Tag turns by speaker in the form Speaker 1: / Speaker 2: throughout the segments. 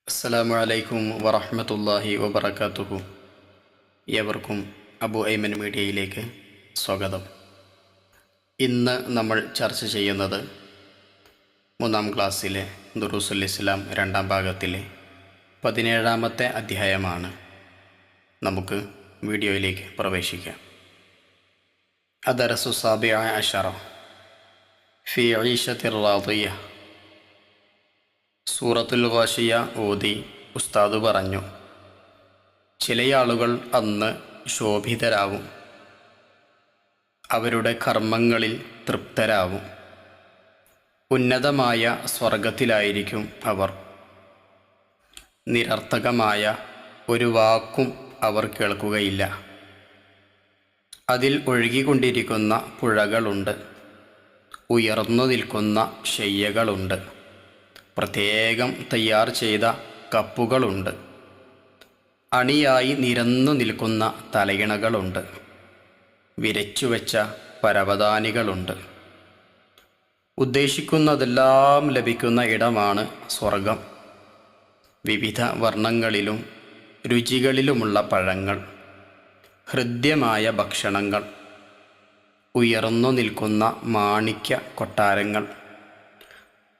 Speaker 1: അസ്സലാമു അലൈക്കും വറഹ്മത്തുള്ളാഹി വബറകാതുഹു. ഏവർക്കും അബു ഐമൻ മീഡിയയിലേക്ക് സ്വാഗതം. ഇന്ന് നമ്മൾ ചർച്ച ചെയ്യുന്നത് 3-ാം ക്ലാസ്സിലെ ദുറൂസുൽ ഇസ്ലാം 2-ാം ഭാഗത്തിലെ 17-ാമത്തെ അധ്യായമാണ്. നമുക്ക് വീഡിയോയിലേക്ക് പ്രവേശിക്കാം. അദർസു സാബിഅ അശറ ഫീ ഈശത്തിർ റാദിയ. സൂറത്തുൽ ഗാശിയ ഓതി ഉസ്താദ് പറഞ്ഞു, ചില ആളുകൾ അന്ന് ശോഭിതരാവും, അവരുടെ കർമ്മങ്ങളിൽ തൃപ്തരാവും, ഉന്നതമായ സ്വർഗത്തിലായിരിക്കും അവർ. നിരർത്ഥകമായ ഒരു വാക്കും അവർ കേൾക്കുകയില്ല. അതിൽ ഒഴുകിക്കൊണ്ടിരിക്കുന്ന പുഴകളുണ്ട്, ഉയർന്നു നിൽക്കുന്ന ശയ്യകളുണ്ട്, പ്രത്യേകം തയ്യാർ ചെയ്ത കപ്പുകളുണ്ട്, അണിയായി നിരന്നു നിൽക്കുന്ന തലയിണകളുണ്ട്, വിരച്ചുവെച്ച പരവതാനികളുണ്ട്. ഉദ്ദേശിക്കുന്നതെല്ലാം ലഭിക്കുന്ന ഇടമാണ് സ്വർഗം. വിവിധ വർണ്ണങ്ങളിലും രുചികളിലുമുള്ള പഴങ്ങൾ, ഹൃദ്യമായ ഭക്ഷണങ്ങൾ, ഉയർന്നു നിൽക്കുന്ന മാണിക്യ കൊട്ടാരങ്ങൾ,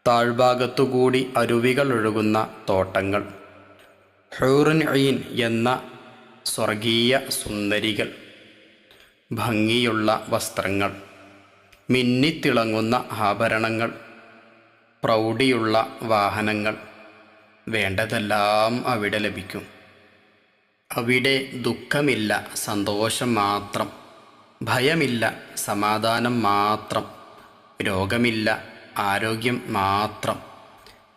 Speaker 1: താഴ്ഭാഗത്തുകൂടി അരുവികൾ ഒഴുകുന്ന തോട്ടങ്ങൾ, ഹൂറുൻ ഐൻ എന്ന സ്വർഗീയ സുന്ദരികൾ, ഭംഗിയുള്ള വസ്ത്രങ്ങൾ, മിന്നിത്തിളങ്ങുന്ന ആഭരണങ്ങൾ, പ്രൗഢിയുള്ള വാഹനങ്ങൾ, വേണ്ടതെല്ലാം അവിടെ ലഭിക്കും. അവിടെ ദുഃഖമില്ല, സന്തോഷം മാത്രം, ഭയമില്ല, സമാധാനം മാത്രം, രോഗമില്ല, ആരോഗ്യം മാത്രം,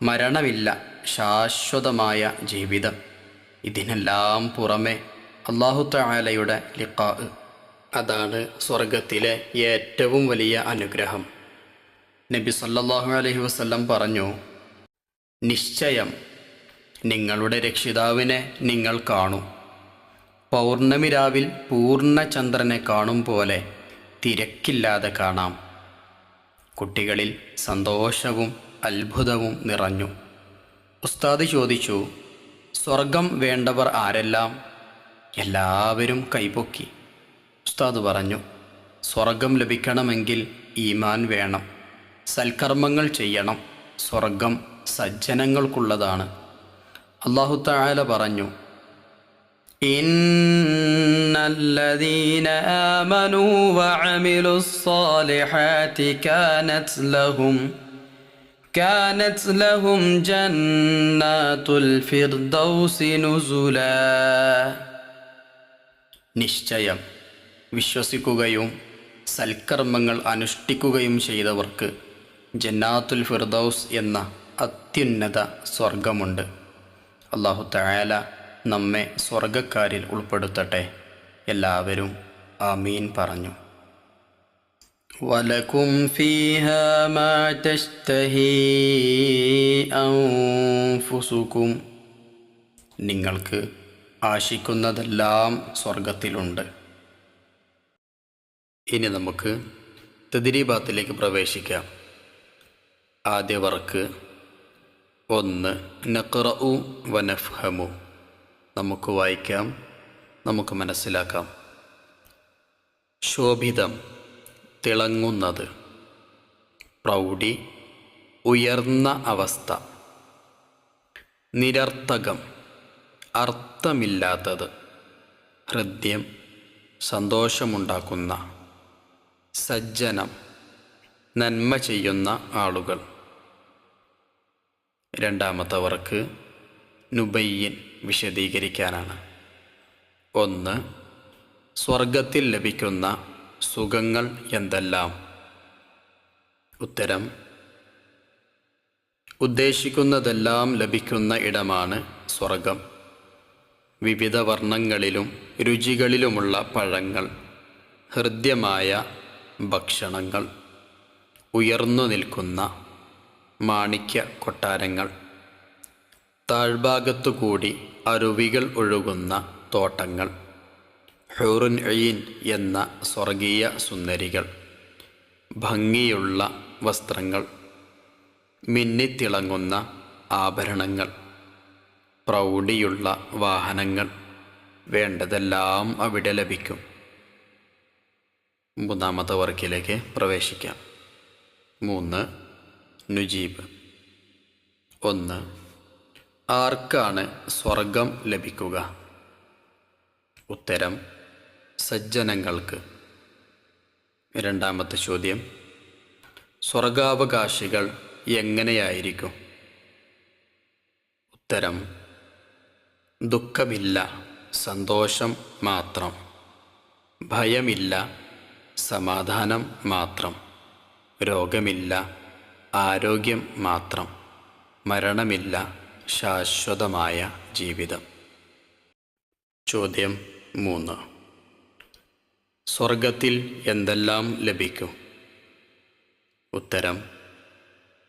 Speaker 1: മരണമില്ല, ശാശ്വതമായ ജീവിതം. ഇതിനെല്ലാം പുറമെ അല്ലാഹു തആലയുടെ ലിഖാ, അതാണ് സ്വർഗത്തിലെ ഏറ്റവും വലിയ അനുഗ്രഹം. നബി സല്ലല്ലാഹു അലൈഹി വസല്ലം പറഞ്ഞു, നിശ്ചയം നിങ്ങളുടെ രക്ഷിതാവിനെ നിങ്ങൾ കാണും. പൗർണമി രാവിൽ പൂർണ്ണചന്ദ്രനെ കാണും പോലെ തിരക്കില്ലാതെ കാണാം. കുട്ടികളിൽ സന്തോഷവും അത്ഭുതവും നിറഞ്ഞു. ഉസ്താദ് ചോദിച്ചു, സ്വർഗം വേണ്ടവർ ആരെല്ലാം? എല്ലാവരും കൈപൊക്കി. ഉസ്താദ് പറഞ്ഞു, സ്വർഗം ലഭിക്കണമെങ്കിൽ ഈമാൻ വേണം, സൽക്കർമ്മങ്ങൾ ചെയ്യണം. സ്വർഗം സജ്ജനങ്ങൾക്കുള്ളതാണ്. അല്ലാഹു തആല പറഞ്ഞു, ഇന്നല്ലദീന ആമനൂ വഅമിലുസ്സാലിഹാതി കാനത് ലഹും ജന്നാത്തുൽ ഫിർദൗസി നുസുലാ. നിശ്ചയം വിശ്വസിക്കുകയും സൽക്കർമ്മങ്ങൾ അനുഷ്ഠിക്കുകയും ചെയ്തവർക്ക് ജന്നാത്തുൽ ഫിർദൗസ് എന്ന അത്യുന്നത സ്വർഗമുണ്ട്. അല്ലാഹു തആല നമ്മെ സ്വർഗക്കാരിൽ ഉൾപ്പെടുത്തട്ടെ. എല്ലാവരും ആമീൻ പറഞ്ഞു. വലകും ഫീഹാ മാ തശ്തഹീ അൻഫുസുകും. നിങ്ങൾക്ക് ആശിക്കുന്നതെല്ലാം സ്വർഗത്തിലുണ്ട്. ഇനി നമുക്ക് തദ്രീബാത്തിലേക്ക് പ്രവേശിക്കാം. ആദ്യ വർക്ക് 1 നഖ്റഉ വനഫ്ഹമു. നമുക്ക് വായിക്കാം, നമുക്ക് മനസ്സിലാക്കാം. ശോഭിതം, തിളങ്ങുന്നത്, പ്രൗഢി, ഉയർന്ന അവസ്ഥ. നിരർത്ഥകം, അർത്ഥമില്ലാത്തത്. ഹൃദ്യം, സന്തോഷമുണ്ടാക്കുന്ന. സജ്ജനം, നന്മ ചെയ്യുന്ന ആളുകൾ. രണ്ടാമത്തെ വർക്ക് നുബയ്യിൻ, വിശദീകരിക്കാനാണ്. 1 സ്വർഗത്തിൽ ലഭിക്കുന്ന സുഖങ്ങൾ എന്തെല്ലാം? ഉത്തരം, ഉദ്ദേശിക്കുന്നതെല്ലാം ലഭിക്കുന്ന ഇടമാണ് സ്വർഗം. വിവിധ വർണ്ണങ്ങളിലും രുചികളിലുമുള്ള പഴങ്ങൾ, ഹൃദ്യമായ ഭക്ഷണങ്ങൾ, ഉയർന്നു നിൽക്കുന്ന മാണിക്യ കൊട്ടാരങ്ങൾ, താഴ്ഭാഗത്തുകൂടി അരുവികൾ ഒഴുകുന്ന തോട്ടങ്ങൾ, ഹൂറുൻ ഐൻ എന്ന സ്വർഗീയ സുന്ദരികൾ, ഭംഗിയുള്ള വസ്ത്രങ്ങൾ, മിന്നിത്തിളങ്ങുന്ന ആഭരണങ്ങൾ, പ്രൗഢിയുള്ള വാഹനങ്ങൾ, വേണ്ടതെല്ലാം അവിടെ ലഭിക്കും. മൂന്നാമത്തെ വർക്കിലേക്ക് പ്രവേശിക്കാം. 3. നുജീബ്. 1. ആർക്കാണ് സ്വർഗം ലഭിക്കുക? ഉത്തരം: സജ്ജനങ്ങൾക്ക്. രണ്ടാമത്തെ ചോദ്യം: സ്വർഗാവകാശികൾ എങ്ങനെയായിരിക്കും? ഉത്തരം: ദുഃഖമില്ല, സന്തോഷം മാത്രം. ഭയമില്ല, സമാധാനം മാത്രം. രോഗമില്ല, ആരോഗ്യം മാത്രം. മരണമില്ല, ശാശ്വതമായ ജീവിതം. ചോദ്യം 3. സ്വർഗത്തിൽ എന്തെല്ലാം ലഭിക്കും? ഉത്തരം: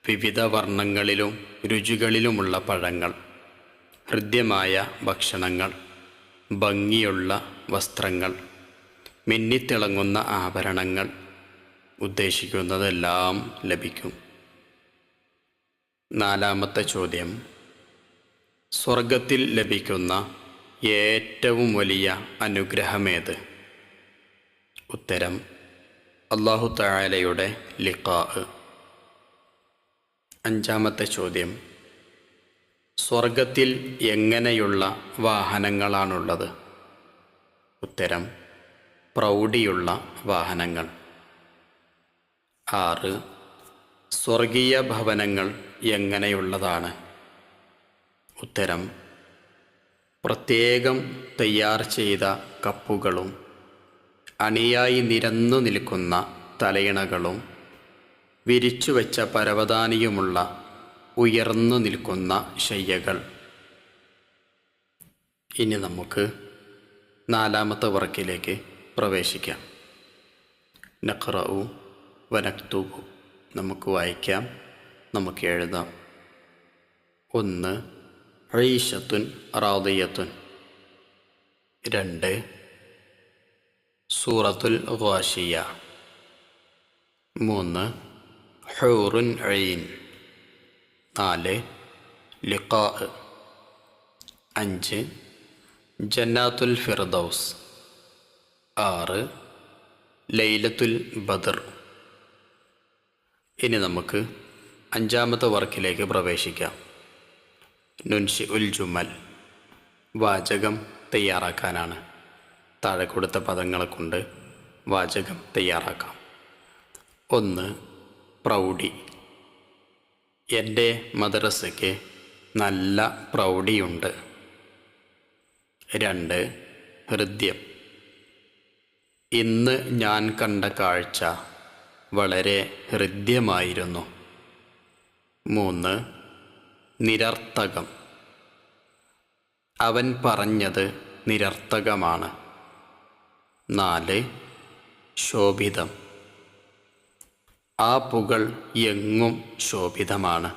Speaker 1: വിവിധ വർണ്ണങ്ങളിലും രുചികളിലുമുള്ള പഴങ്ങൾ, ഹൃദ്യമായ ഭക്ഷണങ്ങൾ, ഭംഗിയുള്ള വസ്ത്രങ്ങൾ, മിന്നിത്തിളങ്ങുന്ന ആഭരണങ്ങൾ, ഉദ്ദേശിക്കുന്നതെല്ലാം ലഭിക്കും. നാലാമത്തെ ചോദ്യം: സ്വർഗത്തിൽ ലഭിക്കുന്ന ഏറ്റവും വലിയ അനുഗ്രഹമേത്? ഉത്തരം: അല്ലാഹു തആലയുടെ ലിഖാ. അഞ്ചാമത്തെ ചോദ്യം: സ്വർഗത്തിൽ എങ്ങനെയുള്ള വാഹനങ്ങളാണുള്ളത്? ഉത്തരം: പ്രൗഢിയുള്ള വാഹനങ്ങൾ. 6. സ്വർഗീയ ഭവനങ്ങൾ എങ്ങനെയുള്ളതാണ്? ഉത്തരം: പ്രത്യേകം തയ്യാർ ചെയ്ത കപ്പുകളും അണിയായി നിരന്നു നിൽക്കുന്ന തലയിണകളും വിരിച്ചുവെച്ച പരവതാനിയുമുള്ള ഉയർന്നു നിൽക്കുന്ന ശയ്യകൾ. ഇനി നമുക്ക് നാലാമത്തെ വർക്കിലേക്ക് പ്രവേശിക്കാം. നഖ്റഉ വനക്തുബു. നമുക്ക് വായിക്കാം, നമുക്ക് എഴുതാം. 1. ഈശത്തുൻ റാദിയത്തുൻ. 2. സൂറത്തുൽ ഗാശിയ. 3. ഹൂറുൻ ഐൻ. 4. ലിഖാ. 5. ജന്നാത്തുൽ ഫിർദൗസ്. 6. ലൈലത്തുൽ ബദർ. ഇനി നമുക്ക് അഞ്ചാമത്തെ വർക്കിലേക്ക് പ്രവേശിക്കാം. നുൻഷി ഉൽ ജുമൽ. വാചകം തയ്യാറാക്കാനാണ്. താഴെ കൊടുത്ത പദങ്ങളെ കൊണ്ട് വാചകം തയ്യാറാക്കാം. 1. പ്രൗഢി. എൻ്റെ മദ്രസയ്ക്ക് നല്ല പ്രൗഢിയുണ്ട്. 2. ഹൃദ്യം. ഇന്ന് ഞാൻ കണ്ട കാഴ്ച വളരെ ഹൃദ്യമായിരുന്നു. 3. നിരർത്ഥകം. അവൻ പറഞ്ഞത് നിരർത്ഥകമാണ്. 4. ശോഭിതം. ആ പുകൾ എങ്ങും ശോഭിതമാണ്.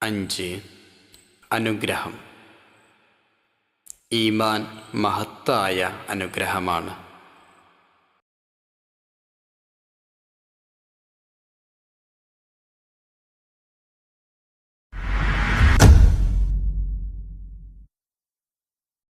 Speaker 1: 5. അനുഗ്രഹം. ഈമാൻ മഹത്തായ അനുഗ്രഹമാണ്.